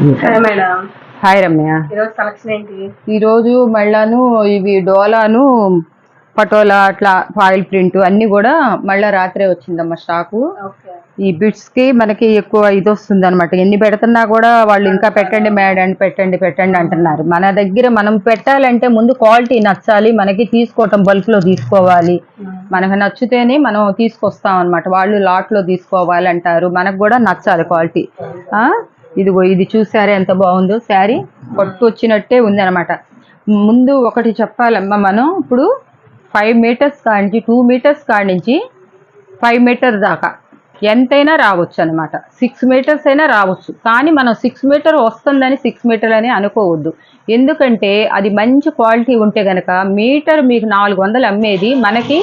Madam. Hi Ramya. ఈరోజు collection ఏంటి? ఈరోజు మళ్ళాను ఇవి డోలాను పటోలా అట్లా ఫాయిల్ ప్రింట్ అన్ని కూడా మళ్ళా రాత్రే వచ్చిందమ్మా స్టాకు. ఈ బిట్స్ కి మనకి ఎక్కువ ఇది వస్తుంది అనమాట. ఎన్ని పెడుతున్నా కూడా వాళ్ళు ఇంకా పెట్టండి మేడం, పెట్టండి పెట్టండి అంటున్నారు. మన దగ్గర మనం పెట్టాలంటే ముందు క్వాలిటీ నచ్చాలి, మనకి తీసుకోవటం బల్క్ లో తీసుకోవాలి, మనకు నచ్చితేనే మనం తీసుకొస్తాం అనమాట. వాళ్ళు లాట్ లో తీసుకోవాలి అంటారు, మనకు కూడా నచ్చాలి క్వాలిటీ. ఇదిగో ఇది చూసారా ఎంత బాగుందో శారీ, పట్టు వచ్చినట్టే ఉంది అనమాట. ముందు ఒకటి చెప్పాలమ్మా, మనం ఇప్పుడు 5 మీటర్స్ కాడి నుంచి 2 మీటర్స్ కాడి నుంచి 5 మీటర్ దాకా ఎంతైనా రావచ్చు అనమాట. 6 మీటర్స్ అయినా రావచ్చు, కానీ మనం 6 మీటర్ వస్తుందని 6 మీటర్ అని అనుకోవద్దు. ఎందుకంటే అది మంచి క్వాలిటీ ఉంటే కనుక మీటర్ మీకు 400 అమ్మేది మనకి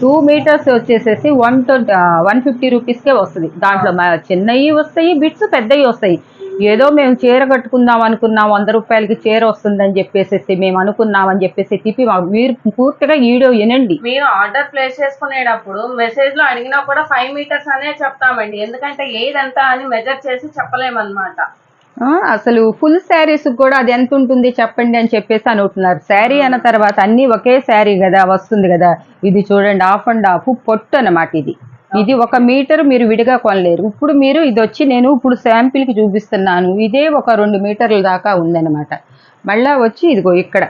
2 మీటర్స్ వచ్చేసేసి 150 రూపీస్కే వస్తుంది. దాంట్లో చిన్నవి వస్తాయి, బిట్స్ పెద్దవి వస్తాయి. ఏదో మేము చీర కట్టుకుందాం అనుకున్నాం, 100 రూపాయలకి చీర వస్తుందని చెప్పేసి మేము అనుకున్నామని చెప్పేసి తిప్పి మీరు పూర్తిగా వీడియో వినండి. మీరు ఆర్డర్ ప్లేస్ చేసుకునేటప్పుడు మెసేజ్ లో అడిగినా కూడా 5 మీటర్స్ అనే చెప్తామండి, ఎందుకంటే ఏదంతా అని మెజర్ చేసి చెప్పలేమన్నమాట. అసలు ఫుల్ శారీస్ కూడా అది ఎంత ఉంటుంది చెప్పండి అని చెప్పేసి అనుకుంటున్నారు. శారీ అన్న తర్వాత అన్ని ఒకే శారీ కదా వస్తుంది కదా. ఇది చూడండి, హాఫ్ అండ్ హాఫ్ పొట్టు అన్నమాట. ఇది 1 మీటర్ మీరు విడిగా కొనలేరు. ఇప్పుడు మీరు ఇది వచ్చి నేను ఇప్పుడు శాంపిల్కి చూపిస్తున్నాను, ఇదే ఒక 2 మీటర్ల దాకా ఉందన్నమాట. మళ్ళా వచ్చి ఇదిగో ఇక్కడ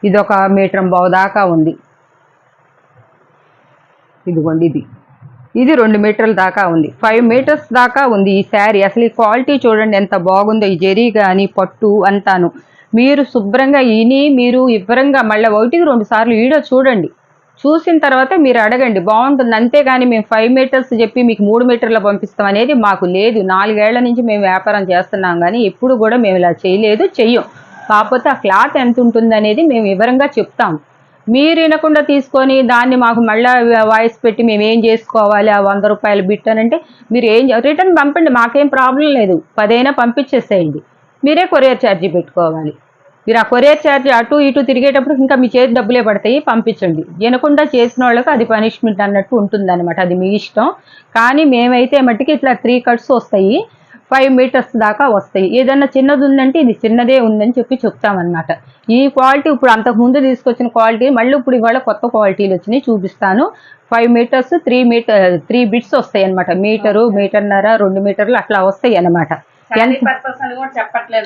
ఇది 1 మీటర్ బావు దాకా ఉంది. ఇదిగోండి ఇది 2 మీటర్ల దాకా ఉంది, 5 మీటర్స్ దాకా ఉంది ఈ శారీ. అసలు ఈ క్వాలిటీ చూడండి ఎంత బాగుందో, ఈ జరీ కానీ పట్టు అంతాను. మీరు శుభ్రంగా మీరు వివరంగా మళ్ళీ 1-2 సార్లు వీడియో చూడండి, చూసిన తర్వాత మీరు అడగండి, బాగుంటుంది. అంతేగాని మేము 5 మీటర్స్ చెప్పి మీకు 3 మీటర్లు పంపిస్తాం అనేది మాకు లేదు. 4 ఏళ్ల నుంచి మేము వ్యాపారం చేస్తున్నాం, కానీ ఎప్పుడు కూడా మేము ఇలా చేయలేదు, చెయ్యం. కాకపోతే ఆ క్లాత్ ఎంత ఉంటుంది అనేది మేము వివరంగా చెప్తాం. మీరు వినకుండా తీసుకొని దాన్ని మాకు మళ్ళీ వాయిస్ పెట్టి మేము ఏం చేసుకోవాలి ఆ 100 రూపాయల బిట్ అని అంటే మీరు రిటర్న్ పంపండి, మాకేం ప్రాబ్లం లేదు. 10 అయినా పంపించేసేయండి, మీరే కొరియర్ ఛార్జీ పెట్టుకోవాలి. మీరు ఆ కొరియర్ ఛార్జ్ అటు ఇటు తిరిగేటప్పుడు ఇంకా మీ చేతి డబ్బులే పడతాయి, పంపించండి. వినకుండా చేసిన వాళ్ళకి అది పనిష్మెంట్ అన్నట్టు ఉంటుందన్నమాట, అది మీ ఇష్టం. కానీ మేమైతే మట్టికి ఇట్లా 3 కట్స్ వస్తాయి, 5 మీటర్స్ దాకా వస్తాయి. ఏదన్నా చిన్నది ఉందంటే ఇది చిన్నదే ఉందని చెప్తామన్నమాట. ఈ క్వాలిటీ ఇప్పుడు అంతకుముందు తీసుకొచ్చిన క్వాలిటీ మళ్ళీ ఇప్పుడు ఇవాళ కొత్త క్వాలిటీలు వచ్చినాయి, చూపిస్తాను. 5 మీటర్స్ 3 బిట్స్ వస్తాయి అనమాట. మీటరు, మీటర్న్నర, 2 మీటర్లు అట్లా వస్తాయి అన్నమాట.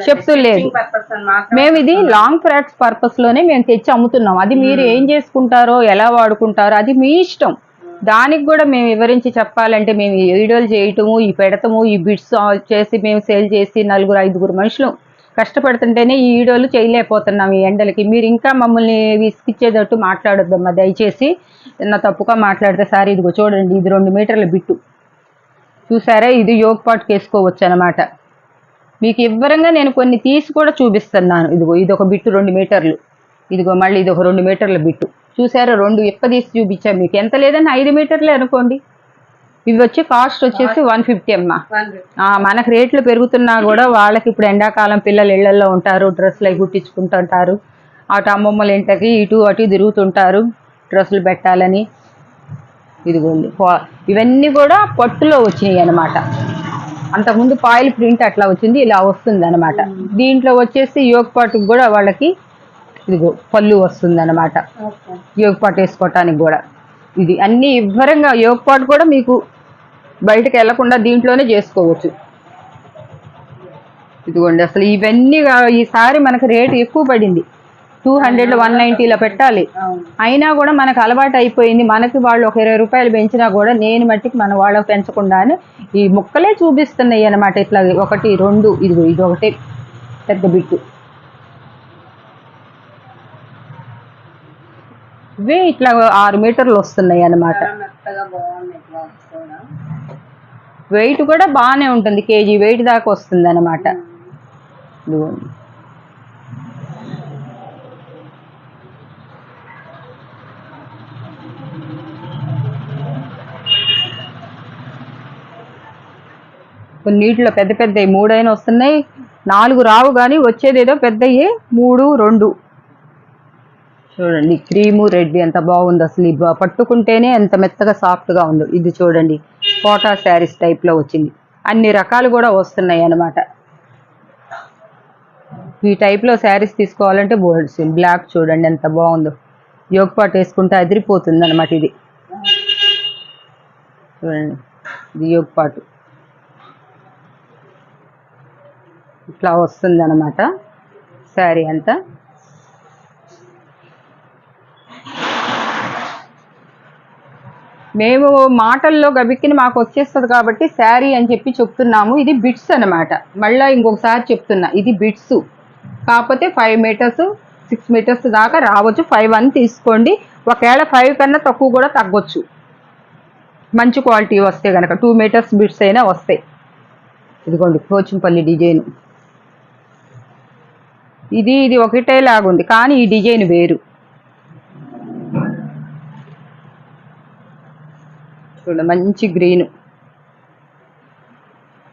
చెప్తులేదు, మేము ఇది లాంగ్ ఫ్రాక్స్ పర్పస్ లోనే మేము తెచ్చి అమ్ముతున్నాం. అది మీరు ఏం చేసుకుంటారో ఎలా వాడుకుంటారో అది మీ ఇష్టం. దానికి కూడా మేము వివరించి చెప్పాలంటే మేము వీడియోలు చేయటము, ఈ పెడతాము, ఈ బిట్స్ చేసి మేము సేల్ చేసి 4-5 మనుషులు కష్టపడుతుంటేనే ఈ వీడియోలు చేయలేకపోతున్నాం ఈ ఎండలకి. మీరు ఇంకా మమ్మల్ని విసిగిచ్చేటట్టు మాట్లాడొద్దమ్మా దయచేసి. నా తప్పుగా మాట్లాడితే సార్. ఇదిగో చూడండి, ఇది 2 మీటర్ల బిట్టు చూసారా, ఇది యోగ్ పాటుకు వేసుకోవచ్చు అనమాట. మీకు వివరంగా నేను కొన్ని తీసి కూడా చూపిస్తున్నాను. ఇదిగో ఇది ఒక బిట్టు 2 మీటర్లు, ఇదిగో మళ్ళీ ఇది ఒక 2 మీటర్ల బిట్టు చూసారా. 2 తీసి చూపించాను మీకు. ఎంత లేదని 5 మీటర్లే అనుకోండి. ఇవి వచ్చి కాస్ట్ వచ్చేసి 150 అమ్మా. మనకు రేట్లు పెరుగుతున్నా కూడా వాళ్ళకి ఇప్పుడు ఎండాకాలం పిల్లలు ఇళ్లలో ఉంటారు, డ్రెస్సులు అవి కుట్టించుకుంటుంటారు. అటు అమ్మమ్మల ఇంటికి ఇటు అటు తిరుగుతుంటారు డ్రెస్సులు పెట్టాలని. ఇదిగోండి ఇవన్నీ కూడా పట్టులో వచ్చినాయి అనమాట. అంతకుముందు ఫాయిల్ ప్రింట్ అట్లా వచ్చింది, ఇలా వస్తుంది అనమాట. దీంట్లో వచ్చేసి యోగ్ పాటుకు కూడా వాళ్ళకి ఇదిగో పళ్ళు వస్తుంది అనమాట, యోగ్ పాటు వేసుకోవటానికి కూడా. ఇది అన్ని వివరంగా యోగ్ పాటు కూడా మీకు బయటకు వెళ్లకుండా దీంట్లోనే చేసుకోవచ్చు. ఇదిగోండి అసలు ఇవన్నీ ఈసారి మనకు రేటు ఎక్కువ పడింది, 200 190 పెట్టాలి. అయినా కూడా మనకు అలవాటు అయిపోయింది. మనకి వాళ్ళు ఒక 20 రూపాయలు పెంచినా కూడా నేను మట్టికి మన వాళ్ళకి పెంచకుండానే ఈ ముక్కలే చూపిస్తున్నాయి అనమాట. ఇట్లా 1 2 ఇదిగో ఇది ఒకటి పెద్ద బిట్టు. ఇవే ఇట్లా 6 మీటర్లు వస్తున్నాయి అన్నమాట. వెయిట్ కూడా బాగానే ఉంటుంది, కేజీ వెయిట్ దాకా వస్తుంది అన్నమాట. ఇదిగోండి కొన్నిటిలో పెద్ద 3 అయినా వస్తున్నాయి, 4 రావు, కానీ వచ్చేదేదో పెద్దయ్యే 3 2. చూడండి క్రీము రెడ్ ఎంత బాగుంది అసలు. పట్టుకుంటేనే ఎంత మెత్తగా సాఫ్ట్గా ఉందో. ఇది చూడండి కోటా శారీస్ టైప్లో వచ్చింది. అన్ని రకాలు కూడా వస్తున్నాయి అన్నమాట. ఈ టైప్లో శారీస్ తీసుకోవాలంటే బోల్డ్స్. బ్లాక్ చూడండి ఎంత బాగుందో, యోగ్ పాట్ వేసుకుంటే అదిరిపోతుంది అనమాట. ఇది చూడండి, ఇది యోగ్ పాటు ఇట్లా వస్తుంది అనమాట శారీ అంతా. మేము మాటల్లో గబిక్కిని మాకు వచ్చేస్తుంది కాబట్టి శారీ అని చెప్పి చెప్తున్నాము. ఇది బిట్స్ అనమాట. మళ్ళీ ఇంకొకసారి చెప్తున్నా, ఇది బిట్స్ కాకపోతే 5 మీటర్స్ 6 మీటర్స్ దాకా రావచ్చు. 5 అని తీసుకోండి. ఒకవేళ 5 కన్నా తక్కువ కూడా తగ్గొచ్చు, మంచి క్వాలిటీ వస్తే కనుక. 2 మీటర్స్ బిట్స్ అయినా వస్తాయి. ఇదిగోండి పోచంపల్లి డిజైన్. ఇది ఒకటే లాగుంది కానీ ఈ డిజైన్ వేరు. చూడండి మంచి గ్రీన్,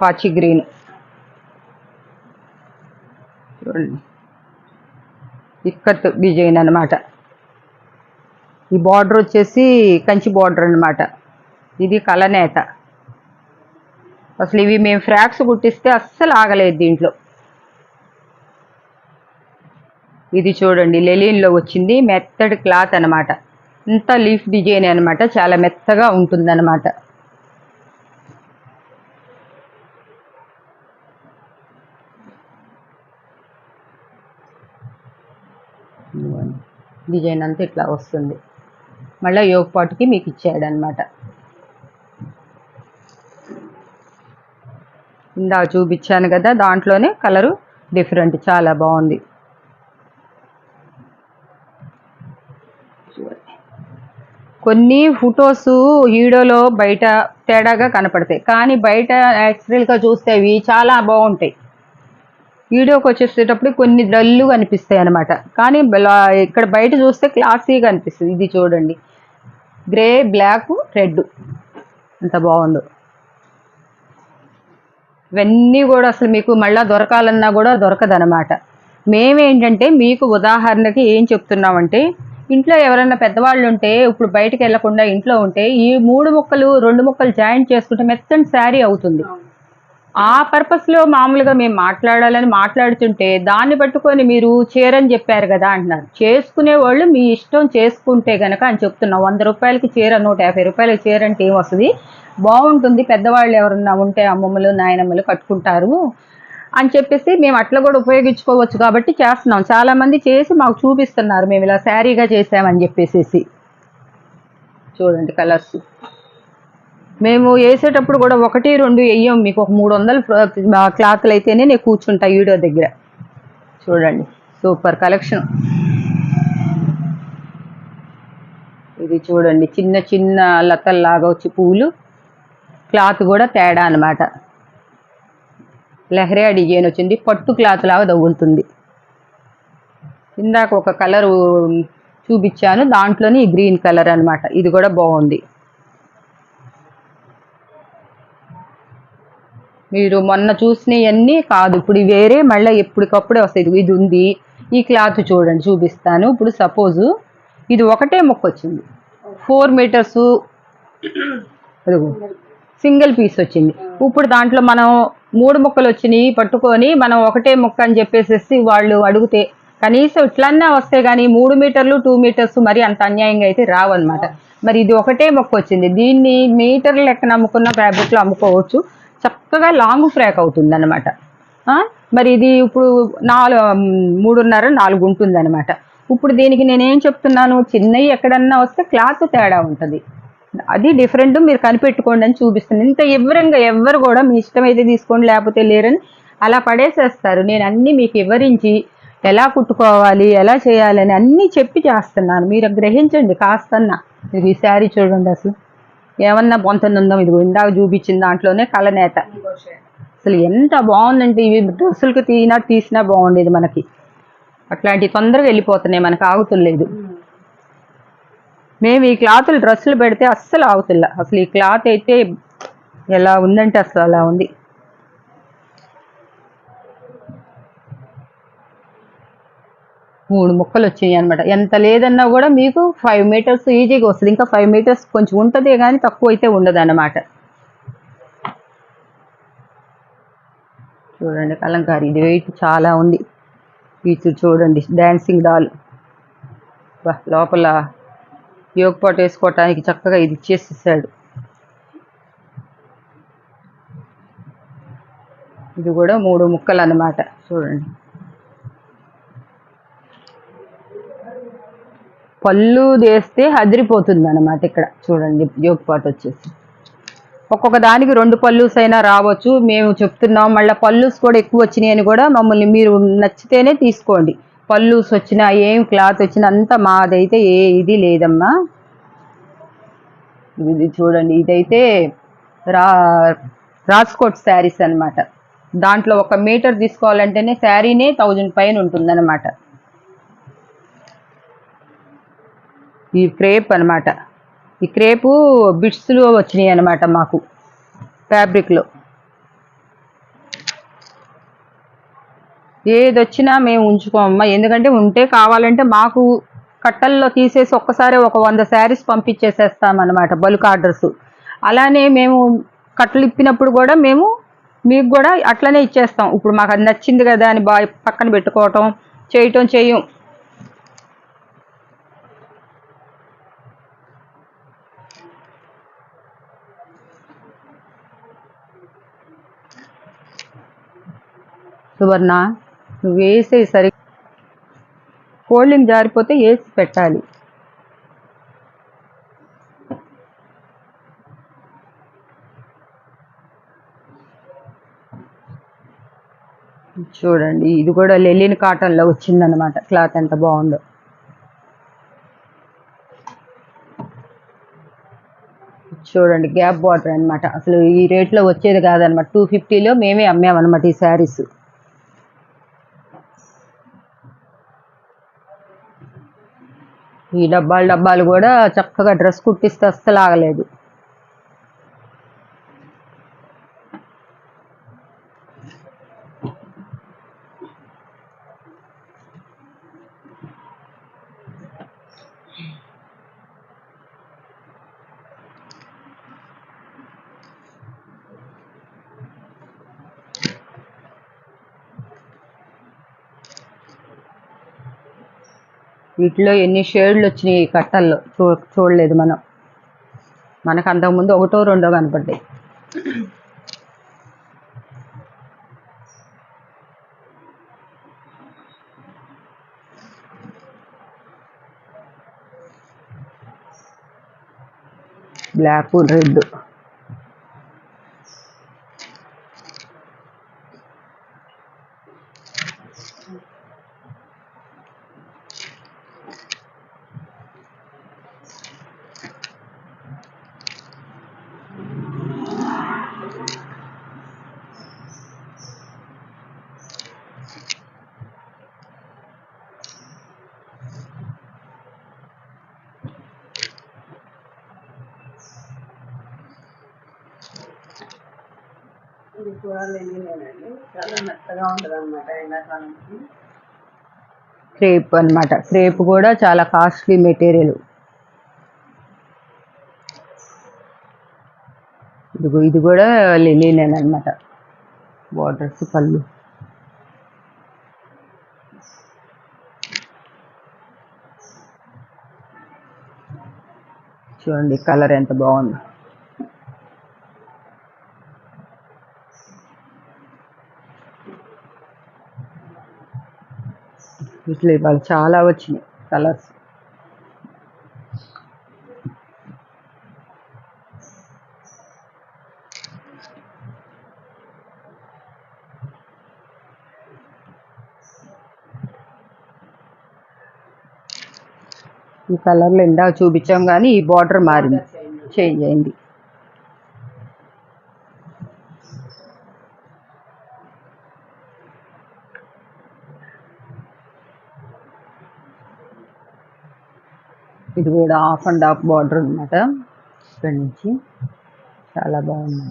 పాచి గ్రీన్ చూడండి, ఇక్కత్ డిజైన్ అనమాట. ఈ బార్డర్ వచ్చేసి కంచి బార్డర్ అనమాట. ఇది కలనేత. అసలు ఇవి మేము ఫ్రాక్స్ కుట్టిస్తే అస్సలు ఆగలేదు దీంట్లో. ఇది చూడండి లెలిన్లో వచ్చింది, మెత్తడి క్లాత్ అనమాట. ఇంత లీఫ్ డిజైన్ అనమాట, చాలా మెత్తగా ఉంటుందన్నమాట. డిజైన్ అంతా ఇట్లా వస్తుంది. మళ్ళీ యోగ్ పాటుకి మీకు ఇచ్చాడనమాట. ఇందాక చూపించాను కదా, దాంట్లోనే కలరు డిఫరెంట్, చాలా బాగుంది. కొన్ని ఫొటోస్ వీడియోలో బయట తేడాగా కనపడతాయి, కానీ బయట యాక్చువల్గా చూస్తే అవి చాలా బాగుంటాయి. వీడియోకి వచ్చేసేటప్పుడు కొన్ని డల్లుగా అనిపిస్తాయి అనమాట, కానీ ఇక్కడ బయట చూస్తే క్లాసీగా అనిపిస్తుంది. ఇది చూడండి, గ్రే బ్లాక్ రెడ్ ఎంత బాగుందో. ఇవన్నీ కూడా అసలు మీకు మళ్ళీ దొరకాలన్నా కూడా దొరకదనమాట. మేమేంటంటే మీకు ఉదాహరణకి ఏం చెప్తున్నామంటే, ఇంట్లో ఎవరైనా పెద్దవాళ్ళు ఉంటే ఇప్పుడు బయటకు వెళ్లకుండా ఇంట్లో ఉంటే ఈ 3 ముక్కలు 2 ముక్కలు జాయింట్ చేసుకుంటే మెత్తని శారీ అవుతుంది. ఆ పర్పస్లో మామూలుగా మేము మాట్లాడాలని మాట్లాడుతుంటే దాన్ని పట్టుకొని మీరు చీరని చెప్పారు కదా అంటున్నారు. చేసుకునే వాళ్ళు మీ ఇష్టం చేసుకుంటే గనక అని చెప్తున్నాం. 100 రూపాయలకి చీర, 150 రూపాయలకి చీర అంటే ఏం వస్తుంది, బాగుంటుంది. పెద్దవాళ్ళు ఎవరన్నా ఉంటే అమ్మమ్మలు నాయనమ్మలు కట్టుకుంటారు అని చెప్పేసి మేము అట్లా కూడా ఉపయోగించుకోవచ్చు కాబట్టి చేస్తున్నాం. చాలామంది చేసి మాకు చూపిస్తున్నారు, మేము ఇలా శారీగా చేసామని చెప్పేసి. చూడండి కలర్స్. మేము వేసేటప్పుడు కూడా 1, 2 వేయం, మీకు ఒక 300 క్లాత్లు అయితేనే నేను కూర్చుంటా వీడియో దగ్గర. చూడండి సూపర్ కలెక్షన్. ఇది చూడండి చిన్న చిన్న లతల్లాగా వచ్చి పూలు, క్లాత్ కూడా తేడా అనమాట. లెహరియా డిజైన్ వచ్చింది, పట్టు క్లాత్ లాగా తగులుతుంది. ఇందాక ఒక కలరు చూపించాను, దాంట్లోని ఈ గ్రీన్ కలర్ అనమాట. ఇది కూడా బాగుంది. మీరు మొన్న చూసినవన్నీ కాదు, ఇప్పుడు వేరే మళ్ళీ ఎప్పటికప్పుడే వస్తాయి. ఇది ఉంది, ఈ క్లాత్ చూడండి చూపిస్తాను. ఇప్పుడు సపోజు ఇది ఒకటే ముక్క వచ్చింది, 4 మీటర్స్ సింగిల్ పీస్ వచ్చింది. ఇప్పుడు దాంట్లో మనం 3 ముక్కలు వచ్చినాయి పట్టుకొని మనం ఒకటే ముక్క అని చెప్పేసి వాళ్ళు అడిగితే కనీసం ఇట్లన్నా వస్తే కానీ 3 మీటర్లు 2 మీటర్స్ మరి అంత అన్యాయంగా అయితే రావన్నమాట. మరి ఇది ఒకటే మొక్క వచ్చింది, దీన్ని మీటర్ లెక్కన అమ్ముకున్న ఫ్యాబ్రిక్లో అమ్ముకోవచ్చు, చక్కగా లాంగ్ ఫ్రాక్ అవుతుంది అనమాట. మరి ఇది ఇప్పుడు 3.5 4 ఉంటుంది అనమాట. ఇప్పుడు దీనికి నేనేం చెప్తున్నాను, చిన్నవి ఎక్కడన్నా వస్తే క్లాత్ తేడా ఉంటుంది, అది డిఫరెంట్, మీరు కనిపెట్టుకోండి అని చూపిస్తుంది. ఇంత వివరంగా ఎవరు కూడా మీ ఇష్టమైతే తీసుకోండి లేకపోతే లేరని అలా పడేసేస్తారు. నేను అన్నీ మీకు వివరించి ఎలా కుట్టుకోవాలి ఎలా చేయాలని అన్నీ చెప్పి చేస్తున్నాను, మీరు గ్రహించండి కాస్తన్నా. ఇది ఈ శారీ చూడండి అసలు ఏమన్నా పొంతనుందో. ఇది ఇందాక చూపించిన దాంట్లోనే కలనేత, అసలు ఎంత బాగుందంటే ఇవి డ్రెస్సులకి తీసినా బాగుండేది మనకి. అట్లాంటివి తొందరగా వెళ్ళిపోతున్నాయి, మనకు ఆగుతులేదు. మేము ఈ క్లాతులు డ్రెస్సులు పెడితే అస్సలు ఆగుతుల్లా. అసలు ఈ క్లాత్ అయితే ఎలా ఉందంటే అసలు అలా ఉంది. మూడు ముక్కలు వచ్చాయి అనమాట. ఎంత లేదన్నా కూడా మీకు 5 మీటర్స్ ఈజీగా వస్తుంది. ఇంకా 5 మీటర్స్ కొంచెం ఉంటుంది కానీ తక్కువ అయితే ఉండదు అన్నమాట. చూడండి కలంకారీ, ఇది వెయిట్ చాలా ఉంది. ఇది చూడండి డాన్సింగ్ డాల్. లోపల యోగ పాటు వేసుకోవటానికి చక్కగా ఇది ఇచ్చేసేసాడు. ఇది కూడా 3 ముక్కలు అన్నమాట. చూడండి పళ్ళు వేస్తే అదిరిపోతుంది అన్నమాట. ఇక్కడ చూడండి యోగ పాటు వచ్చేసి ఒక్కొక్క దానికి 2 పల్లూస్ అయినా రావచ్చు. మేము చెప్తున్నాం మళ్ళీ పల్లూస్ కూడా ఎక్కువ వచ్చినాయి అని కూడా మమ్మల్ని మీరు నచ్చితేనే తీసుకోండి. పల్లూస్ వచ్చినా ఏం క్లాత్ వచ్చినా అంతా మాదైతే ఏ ఇది లేదమ్మా. ఇది చూడండి ఇదైతే రాజ్కోట్ శారీస్ అన్నమాట. దాంట్లో 1 మీటర్ తీసుకోవాలంటేనే శారీనే 1000 పైన ఉంటుందన్నమాట. ఈ క్రేప్ అన్నమాట. ఈ క్రేపు బిట్స్లో వచ్చినాయి అన్నమాట మాకు ఫ్యాబ్రిక్లో. ఏది వచ్చినా మేము ఉంచుకోమమ్మా, ఎందుకంటే ఉంటే కావాలంటే మాకు కట్టల్లో తీసేసి ఒక్కసారి ఒక 100 శారీస్ పంపించేసేస్తామన్నమాట బల్క్ ఆర్డర్స్. అలానే మేము కట్టలు ఇప్పినప్పుడు కూడా మేము మీకు కూడా అట్లనే ఇచ్చేస్తాం. ఇప్పుడు మాకు అది నచ్చింది కదా అని పక్కన పెట్టుకోవటం చేయం. సువర్ణ నువ్వు వేసే సరి ఫోల్డింగ్ జారిపోతే వేసి పెట్టాలి. చూడండి ఇది కూడా లెలిన్ కాటన్లో వచ్చిందనమాట. క్లాత్ ఎంత బాగుందో. చూడండి గ్యాప్ బార్డర్ అనమాట. అసలు ఈ రేట్లో వచ్చేది కాదనమాట. 250లో మేమే అమ్మామన్నమాట ఈ శారీస్. ఈ డబ్బాలు కూడా చక్కగా డ్రెస్ కుట్టిస్తే అస్సలు ఆగలేదు. వీటిలో ఎన్ని షేడ్లు వచ్చినాయి ఈ కట్టల్లో చూడలేదు మనం. మనకు అంతకుముందు 1, 2 కనపడ్డాయి. Black, red. ఇది కూడా లెనినేనండి. చాలా మెత్తగా ఉంటుంది అనమాట ఎండాకాలంకి. క్రేప్ అన్నమాట. క్రేప్ కూడా చాలా కాస్ట్లీ మెటీరియల్. ఇది కూడా లెనిన్ అనమాట. బార్డర్స్, పళ్ళు. చూడండి కలర్ ఎంత బాగుంది. ఇట్లా ఇవాళ చాలా వచ్చినాయి కలర్స్. ఈ కలర్లో ఇందాక చూపించాం కానీ ఈ బార్డర్ మారింది, చేంజ్ అయింది. ఇది కూడా 1/2 బార్డర్ అనమాట. ఇక్కడి నుంచి చాలా బాగుంది.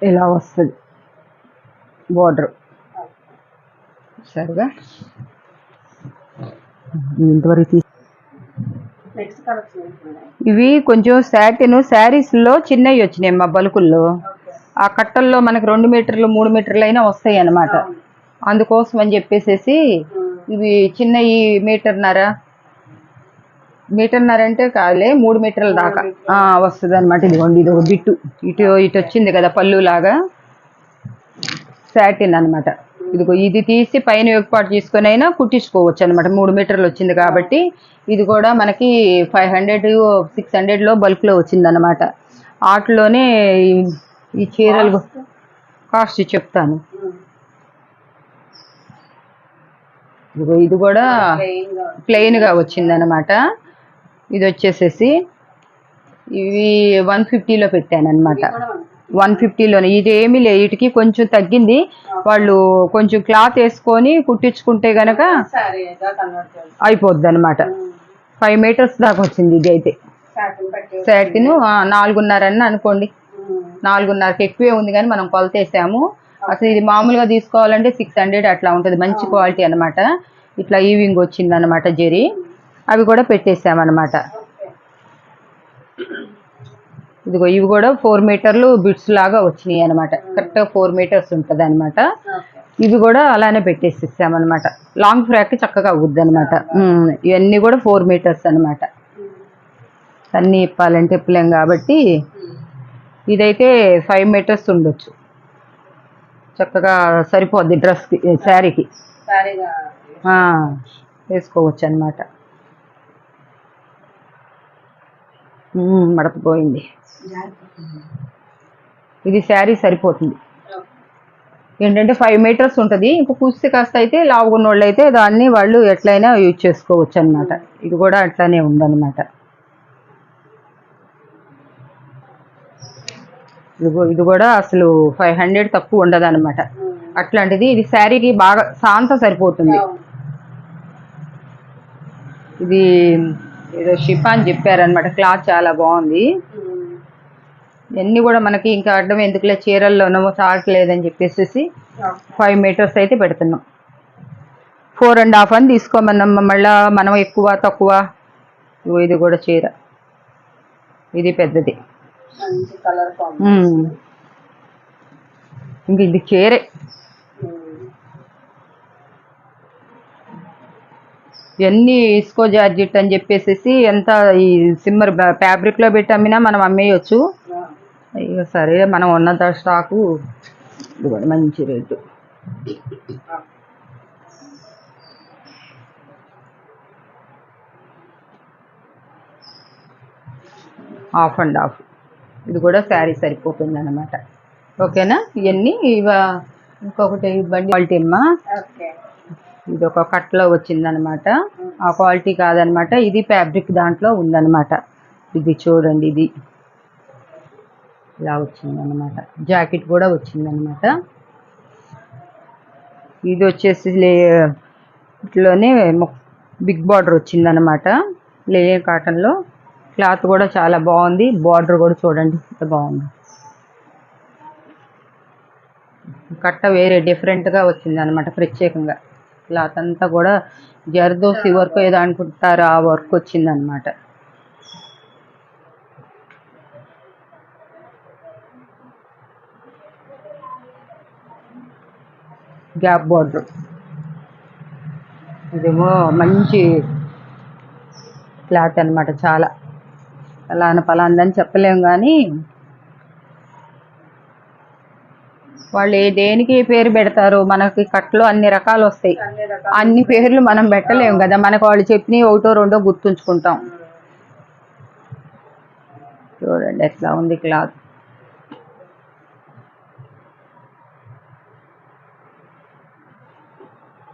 ఇలా వస్తుంది బార్డర్. సరిగా ఇంతవరకు నెక్స్ట్ కలెక్షన్ ఏంటండి? ఇవి కొంచెం సాటిన్ శారీస్ లో చిన్నవి వచ్చినాయి మా బల్కుల్లో. ఓకే. ఆ కట్టల్లో మనకి 2 మీటర్లు 3 మీటర్లు అయినా వస్తాయి అన్నమాట. అవును. అందుకోసం అని చెప్పేసి ఇవి చిన్నవి మీటర్న్నర అంటే కాదులే 3 మీటర్ల దాకా వస్తుంది అనమాట. ఇదిగోండి ఇది ఒక బిట్టు ఇటు వచ్చింది కదా పళ్ళు లాగా సాటిన్ అనమాట. ఇదిగో ఇది తీసి పైన ఏర్పాటు చేసుకొని అయినా కుట్టించుకోవచ్చు అనమాట. 3 మీటర్లు వచ్చింది కాబట్టి ఇది కూడా మనకి 500 600 బల్క్ లో వచ్చింది అనమాట. వాటిలోనే ఈ చీరలు కాస్ట్ చెప్తాను. ఇదిగో ఇది కూడా ప్లెయిన్ గా వచ్చింది అనమాట. ఇది వచ్చేసేసి ఇవి 150లో పెట్టాను అనమాట. 150లోనే ఇది ఏమీ లేదు, వీటికి కొంచెం తగ్గింది. వాళ్ళు కొంచెం క్లాత్ వేసుకొని కుట్టించుకుంటే గనక అయిపోద్ది అనమాట. 5 మీటర్స్ దాకా వచ్చింది ఇది అయితే. సాటిన్ 4.5 అని అనుకోండి. 4.5కి ఎక్కువే ఉంది కానీ మనం కొలత వేసాము. అసలు ఇది మామూలుగా తీసుకోవాలంటే 600 అట్లా ఉంటుంది. మంచి క్వాలిటీ అనమాట. ఇట్లా ఈవింగ్ వచ్చింది అనమాట జెరీ. అవి కూడా పెట్టేసామన్నమాట. ఇదిగో ఇవి కూడా 4 మీటర్లు బిట్స్ లాగా వచ్చినాయి అనమాట. కరెక్ట్గా 4 మీటర్స్ ఉంటుంది అనమాట. ఇవి కూడా అలానే పెట్టేసిస్తామన్నమాట. లాంగ్ ఫ్రాక్ చక్కగా అవుద్ది అనమాట. ఇవన్నీ కూడా 4 మీటర్స్ అనమాట. అన్నీ ఇప్పాలంటే ఇప్పలేం కాబట్టి ఇదైతే 5 మీటర్స్ ఉండొచ్చు. చక్కగా సరిపోద్ది డ్రెస్కి శారీకి వేసుకోవచ్చు అనమాట. మడపపోయింది. ఇది శారీ సరిపోతుంది. ఏంటంటే 5 మీటర్స్ ఉంటుంది. ఇంకా కుస్తీ కాస్త అయితే లావుగున్న వాళ్ళు అయితే దాన్ని వాళ్ళు ఎట్లయినా యూజ్ చేసుకోవచ్చు అనమాట. ఇది కూడా అట్లానే ఉందన్నమాట. ఇది కూడా అసలు 500 తక్కువ ఉండదు అనమాట. అట్లాంటిది ఇది శారీకి బాగా శాంత సరిపోతుంది. ఇది ఏదో షిఫాన్ చెప్పారనమాట. క్లాత్ చాలా బాగుంది. ఇవన్నీ కూడా మనకి ఇంకా అడ్డం ఎందుకులే చీరల్లోనో చాలట్లేదని చెప్పేసి 5 మీటర్స్ అయితే పెడుతున్నాం. 4.5 అని తీసుకోమన్నాం. మళ్ళా మనం ఎక్కువ తక్కువ. ఇది కూడా చీర, ఇది పెద్దది. ఇంక ఇది చీరే. ఇవన్నీ ఇస్కో జార్జెట్ అని చెప్పేసి ఎంత ఈ సిమ్మర్ ఫ్యాబ్రిక్ లో పెట్టి అమ్మినా మనం అమ్మేయచ్చు. ఇక సరే మనం ఉన్నంత స్టాకు. ఇది కూడా మంచి రేటు. Half and half. ఇది కూడా శారీ సరిపోతుంది అనమాట. ఓకేనా? ఇవన్నీ ఇంకొకటి బండి క్వాలిటీ అమ్మా. ఇది ఒక కట్లో వచ్చిందనమాట. ఆ క్వాలిటీ కాదనమాట. ఇది ఫ్యాబ్రిక్ దాంట్లో ఉందన్నమాట. ఇది చూడండి, ఇది ఇలా వచ్చిందనమాట. జాకెట్ కూడా వచ్చిందనమాట. ఇది వచ్చేసి ఇట్లోనే బిగ్ బార్డర్ వచ్చిందనమాట. లేయర్ కాటన్లో. క్లాత్ కూడా చాలా బాగుంది. బార్డర్ కూడా చూడండి ఎంత బాగుంది. కట్ట వేరే డిఫరెంట్గా వచ్చిందనమాట. ప్రత్యేకంగా క్లాత్ అంతా కూడా జర్దోసి వర్క్ ఏదో అనుకుంటారు, ఆ వర్క్ వచ్చిందనమాట. Gap border. ఇదేమో మంచి క్లాత్ అనమాట. చాలా పలాందని చెప్పలేము కానీ వాళ్ళు దేనికి పేరు పెడతారు. మనకి కట్లో అన్ని రకాలు వస్తాయి. అన్ని పేర్లు మనం పెట్టలేము కదా. మనకు వాళ్ళు చెప్పినవి ఒకటో రెండో గుర్తుంచుకుంటాం. చూడండి ఎట్లా ఉంది క్లాత్.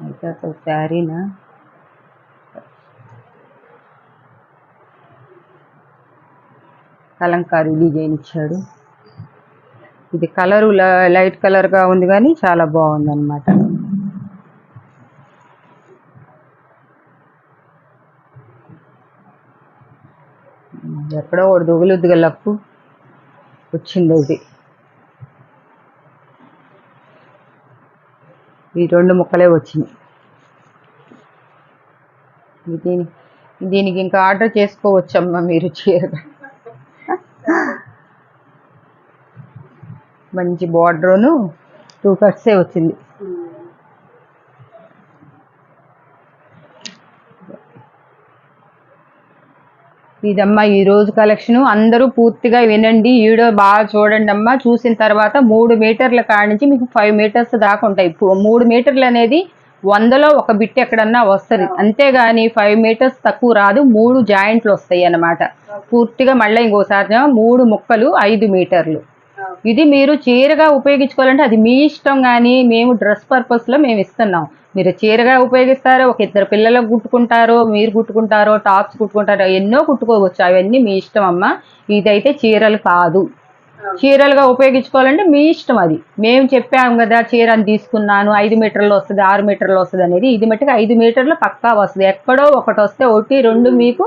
అయితే అసలు శారీనా కలంకారీ డిజైన్ ఇచ్చాడు. ఇది కలరు లైట్ కలర్గా ఉంది కానీ చాలా బాగుంది అనమాట. ఎక్కడో ఒకటి దొగులుద్దుగా లక్కు వచ్చింది. ఇది ఈ 2 ముక్కలే వచ్చినాయి. దీనికి ఇంకా ఆర్డర్ చేసుకోవచ్చమ్మా మీరు చీరగా. మంచి బార్డర్ను 2 కట్స్ వచ్చింది. ఇదమ్మా ఈ రోజు కలెక్షన్. అందరూ పూర్తిగా వినండి, వీడియో బాగా చూడండి అమ్మా. చూసిన తర్వాత 3 మీటర్ల కాడి నుంచి మీకు 5 మీటర్స్ దాకా ఉంటాయి. 3 మీటర్లు అనేది 100లో ఒక బిట్ ఎక్కడన్నా వస్తుంది, అంతేగాని 5 మీటర్స్ తక్కువ రాదు. 3 జాయింట్లు వస్తాయి అన్నమాట పూర్తిగా. మళ్ళీ ఇంకోసారి 3 ముక్కలు 5 మీటర్లు. ఇది మీరు చీరగా ఉపయోగించుకోవాలంటే అది మీ ఇష్టం, కానీ మేము డ్రెస్ పర్పస్లో మేము ఇస్తున్నాం. మీరు చీరగా ఉపయోగిస్తారో, ఒక 2 పిల్లలకు కుట్టుకుంటారో, మీరు కుట్టుకుంటారో, టాప్స్ కుట్టుకుంటారో, ఎన్నో కుట్టుకోవచ్చు. అవన్నీ మీ ఇష్టం అమ్మ. ఇదైతే చీరలు కాదు. చీరలుగా ఉపయోగించుకోవాలంటే మీ ఇష్టం. అది మేము చెప్పాము కదా, చీరని తీసుకున్నాను 5 మీటర్లు వస్తుంది, 6 మీటర్లు వస్తుంది అనేది. ఇది మట్టుకు 5 మీటర్లు పక్కా వస్తుంది. ఎక్కడో ఒకటి వస్తే 1, 2 మీకు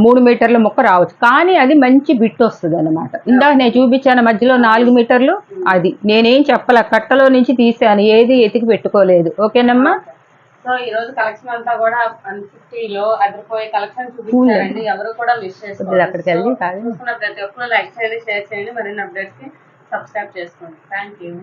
3 మీటర్ల ముక్క రావచ్చు, కానీ అది మంచి బిట్ వస్తుంది అనమాట. ఇందాక నేను చూపించాను మధ్యలో 4 మీటర్లు, అది నేనేం చెప్పలే, కట్టలో నుంచి తీసాను, ఏది ఎతికి పెట్టుకోలేదు. ఓకేనమ్మా. సో ఈ రోజు కలెక్షన్ అంతా కూడా 150లో అదిరిపోయే కలెక్షన్ చూపించారండి. ఎవరు కూడా మిస్ చేసుకోండి. అక్కడికి వెళ్ళి చూసుకున్న ప్రతి ఒక్కరు లైక్ చేయండి, షేర్ చేయండి, మరిన్ని అప్డేట్స్ కి సబ్స్క్రైబ్ చేసుకోండి. Thank you.